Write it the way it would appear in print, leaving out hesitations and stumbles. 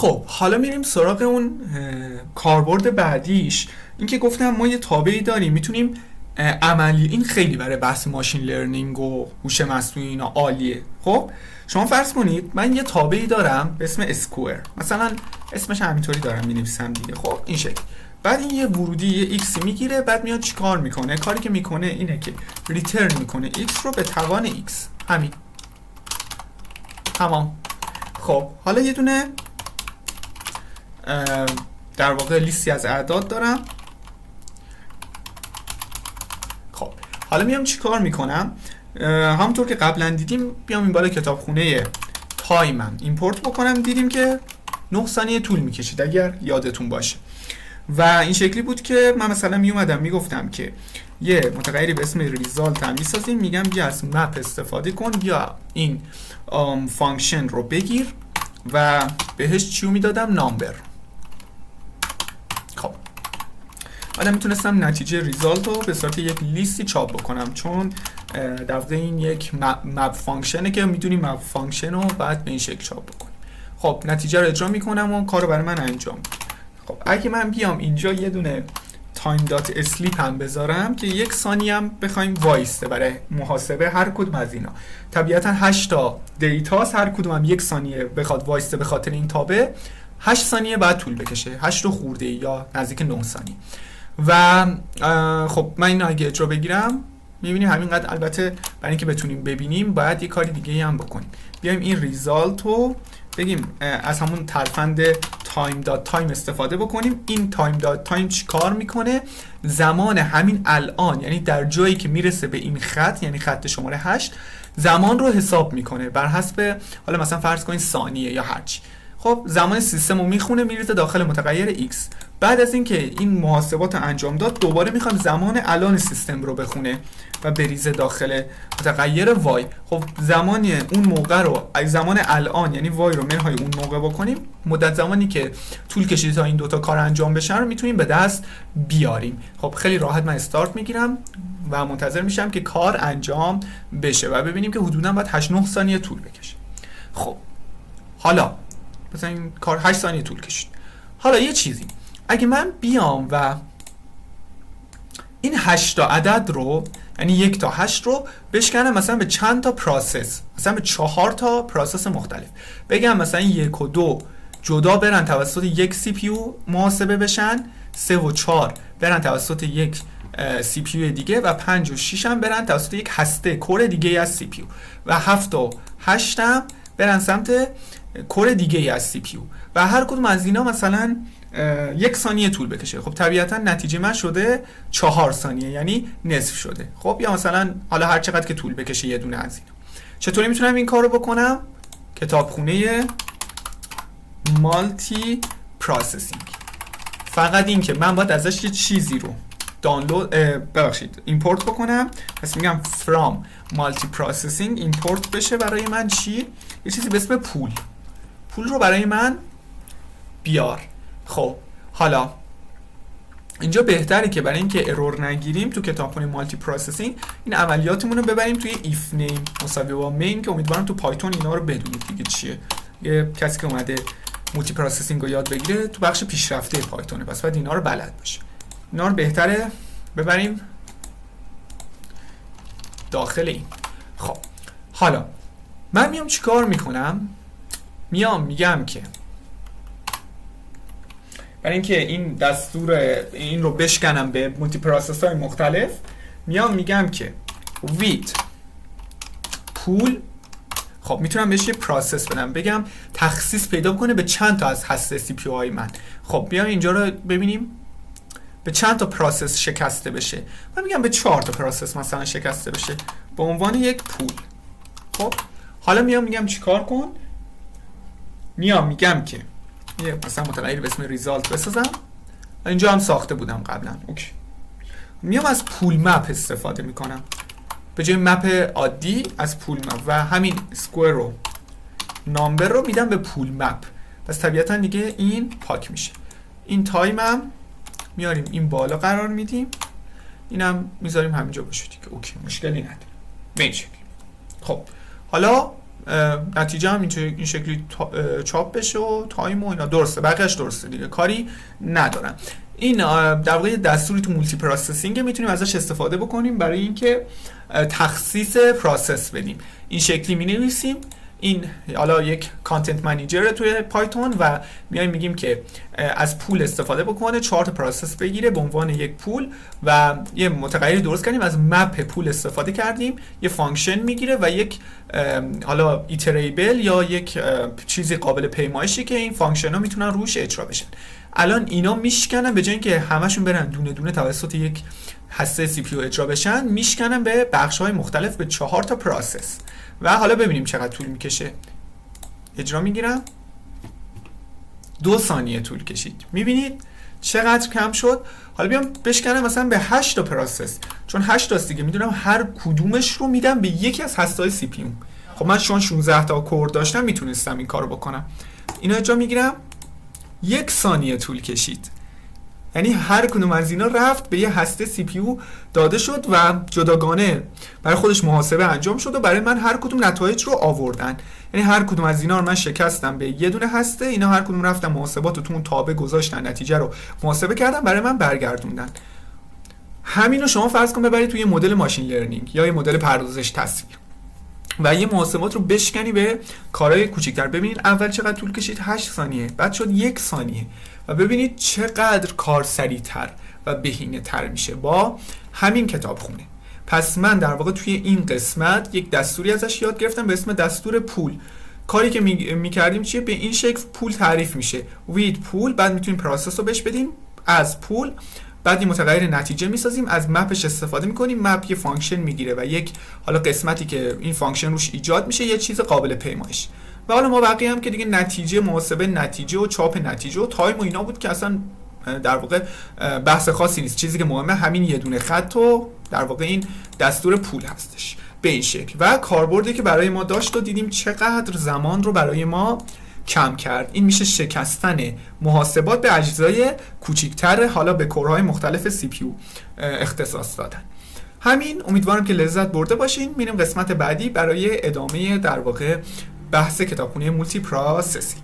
خب حالا میریم سراغ اون کاربرد بعدیش. این که گفتم ما یه تابعی داریم میتونیم عملی، این خیلی برای بحث ماشین لرنینگ و هوش مصنوعی اینا عالیه. خب شما فرض کنید من یه تابعی دارم به اسم اسکوئر، مثلا اسمش همینطوری دارم مینویسم دیگه. خب این شکل، بعد این یه ورودی یه ایکس میگیره، بعد میاد چیکار میکنه؟ کاری که میکنه اینه که ریترن میکنه ایکس رو به توان ایکس. همین، تمام. خب حالا یه دونه در واقع لیستی از اعداد دارم. خب حالا میام چیکار میکنم؟ همونطور که قبلا دیدیم بیام این بالا کتابخونه تایمم ایمپورت بکنم. دیدیم که 9 ثانیه طول میکشید اگر یادتون باشه، و این شکلی بود که من مثلا میومدم میگفتم که یه متغیری به اسم ریزالت هم میسازیم، میگم بیا از مپ استفاده کن، بیا این فانکشن رو بگیر و بهش چیو میدادم؟ نامبر. خب بعد میتونستم نتیجه ریزالت رو به صورت یک لیستی چاپ بکنم، چون در واقع این یک مپ فانکشنه که میتونیم مپ فانکشن رو بعد به این شکل چاپ بکنیم. خب نتیجه رو اجرا میکنم و کار رو برای من انجام. خب اگه من بیام اینجا یه دونه تایم دات اسلیپ هم بذارم که 1 ثانیه هم بخوایم وایسته برای محاسبه هر کدوم از اینا، طبیعتا 8 تا دیتاست، هر کدوم هم 1 ثانیه بخواد وایسته به خاطر این تابع 8 ثانیه بعد طول بکشه، 8 خورده یا نزدیک 9 ثانیه. و خب من اینو اگه اجرا بگیرم میبینیم همینقدر. البته برای اینکه بتونیم ببینیم باید یه کاری دیگه هم بکنیم. بیایم این ریزالت رو بگیم از همون ترفند تایم دات تایم استفاده بکنیم. این تایم دات تایم چی کار میکنه؟ زمان همین الان، یعنی در جایی که میرسه به این خط، یعنی خط شماره 8، زمان رو حساب میکنه بر حسب حالا مثلا فرض کنید ثانیه یا هرچی. خب زمان سیستم رو میخونه میریزه داخل متغیر x. بعد از اینکه این محاسبات رو انجام داد دوباره میخوام زمان الان سیستم رو بخونه و بریزه داخل متغیر y. خب زمان اون موقع رو زمان الان یعنی y رو منهای اون موقع بکنیم، مدت زمانی که طول کشید تا این دوتا کار انجام بشن رو میتونیم به دست بیاریم. خب خیلی راحت من استارت میگیرم و منتظر میشم که کار انجام بشه و ببینیم که حدودا باید 8-9 ثانیه طول بکشه. خب حالا مثلا این کار 8 ثانیه طول کشید. حالا یه چیزی، اگه من بیام و این 8 تا عدد رو، یعنی 1 تا 8 رو بشکنم مثلا به چند تا پروسس، مثلا به 4 تا پروسس مختلف، بگم مثلا 1 و 2 جدا برن توسط یک سی پی یو محاسبه بشن، 3 و 4 برن توسط یک سی پی یو دیگه و 5 و 6 هم برن توسط یک هسته کور دیگه از سی پی یو و 7 و 8 هم برن سمت کور دیگه از سی پی یو و هر کدوم از اینا مثلا 1 ثانیه طول بکشه. خب طبیعتا نتیجه من شده 4 ثانیه، یعنی نصف شده. خب یا مثلا حالا هر چقدر که طول بکشه یه دونه از اینا. چطوری میتونم این کارو بکنم؟ کتابخونه مالتی پروسسینگ. فقط این که من باید ازش یه چیزی رو دانلود ایمپورت بکنم. پس میگم from multi processing ایمپورت بشه برای من چی؟ یه چیزی به اسم پول رو برای من بیار. خب حالا اینجا بهتره که برای اینکه ارور نگیریم تو کتابخونه مالتی پروسسینگ این عملیاتمون رو ببریم توی if name مساوی با main، که امیدوارم تو پایتون اینا رو بدونید دیگه چیه. یه کسی که اومده مالتی پروسسینگ رو یاد بگیره تو بخش پیشرفته پایتونه، پس باید اینا رو بلد باشه. اینا رو بهتره ببریم داخل این. خب حالا من میام چیکار میکنم؟ میگم که برای اینکه این دستور این رو بشکنم به مولتی پروسس های مختلف، میگم که with پول. خب میتونم بهش یه پروسس بدم، بگم تخصیص پیدا کنه به چند تا از هسته سی پی یو های من. خب بیام اینجا رو ببینیم به چند تا پروسس شکسته بشه. من میگم به 4 تا پروسس مثلا شکسته بشه به عنوان یک پول. خب حالا میگم چیکار کن؟ میگم که یه مثلا متغیر به اسم ریزالت بسازم. اینجا هم ساخته بودم قبلا. اوکی. میام از پول مپ استفاده میکنم به جای مپ عادی، از پول مپ و همین اسکوئر رو نامبر رو میدم به پول مپ. پس طبیعتا دیگه این پاک میشه. این تایم هم میاریم این بالا قرار میدیم، اینم میذاریم همینجا باشه دیگه. اوکی، مشکلی نداره به این شکل. خب حالا نتیجه هم این شکلی چاپ بشه و تایم و اینا درسته، بقیه‌اش درسته دیگه، کاری ندارم. این در واقع دستوری تو مولتی پروسسینگ میتونیم ازش استفاده بکنیم برای اینکه تخصیص پروسس بدیم. این شکلی می‌نویسیم، این حالا یک کانتنت منیجر توی پایتون و میایم میگیم که از پول استفاده بکنه، 4 تا پروسس بگیره به عنوان یک پول و یه متغیری درست کردیم، از مپ پول استفاده کردیم، یه فانکشن میگیره و یک حالا ایتریبل یا یک چیزی قابل پیمایشی که این فانکشن ها میتونن روش اجرا بشن. الان اینا میشکنن به جای اینکه همشون برن دونه دونه توسط یک هسته سی پی یو اجرا بشن، میشکنن به بخش‌های مختلف به 4 تا پروسس. و حالا ببینیم چقدر طول میکشه. اجرا میگیرم، 2 ثانیه طول کشید. میبینید چقدر کم شد. حالا بیام بشکنم مثلا به 8 تا پروسس، چون 8 تاست دیگه، میدونم هر کدومش رو میدم به یکی از هسته‌های سی پی یو. خب من چون 16 تا کور داشتم میتونستم این کارو بکنم. اینا اجرا میگیرم، 1 ثانیه طول کشید. یعنی هر کدوم از اینا رفت به یه هسته سی پی یو داده شد و جداگانه برای خودش محاسبه انجام شد و برای من هر کدوم نتایج رو آوردن. یعنی هر کدوم از اینا رو من شکستم به یه دونه هسته، اینا هر کدوم رفتن محاسبات رو تو اون تابع گذاشتن، نتیجه رو محاسبه کردن برای من برگردوندن. همین رو شما فرض کن ببرید توی مدل ماشین لرنینگ یا یه مدل پردازش تصویر و یه محاسبات رو بشکنی به کارهای کوچیک‌تر. ببینید اول چقدر طول کشید، 8 ثانیه، بعد شد 1 ثانیه و ببینید چقدر کار سریع‌تر و بهینه‌تر میشه با همین کتابخونه. پس من در واقع توی این قسمت یک دستوری ازش یاد گرفتم به اسم دستور پول. کاری که می‌کردیم چیه؟ به این شکل پول تعریف میشه، with پول، بعد میتونیم پروسس رو بهش بدیم از پول، بعد این متغیر نتیجه میسازیم، از مپش استفاده میکنیم، مپ یه فانکشن میگیره و یک حالا قسمتی که این فانکشن روش ایجاد میشه یه چیز قابل پیمایش. و حالا ما بقیه هم که دیگه نتیجه، محاسبه نتیجه و چاپ نتیجه و تایم و اینا بود که اصلا در واقع بحث خاصی نیست. چیزی که مهمه همین یه دونه خط و در واقع این دستور پول هستش به این شکل. و کاربردی که برای ما داشت و دیدیم چقدر زمان رو برای ما کم کرد. این میشه شکستن محاسبات به اجزای کوچیک‌تر، حالا به کورهای مختلف سی پی یو اختصاص دادن. همین، امیدوارم که لذت برده باشین. میریم قسمت بعدی برای ادامه در واقع بحث کتابخونه مولتی پروسسینگ.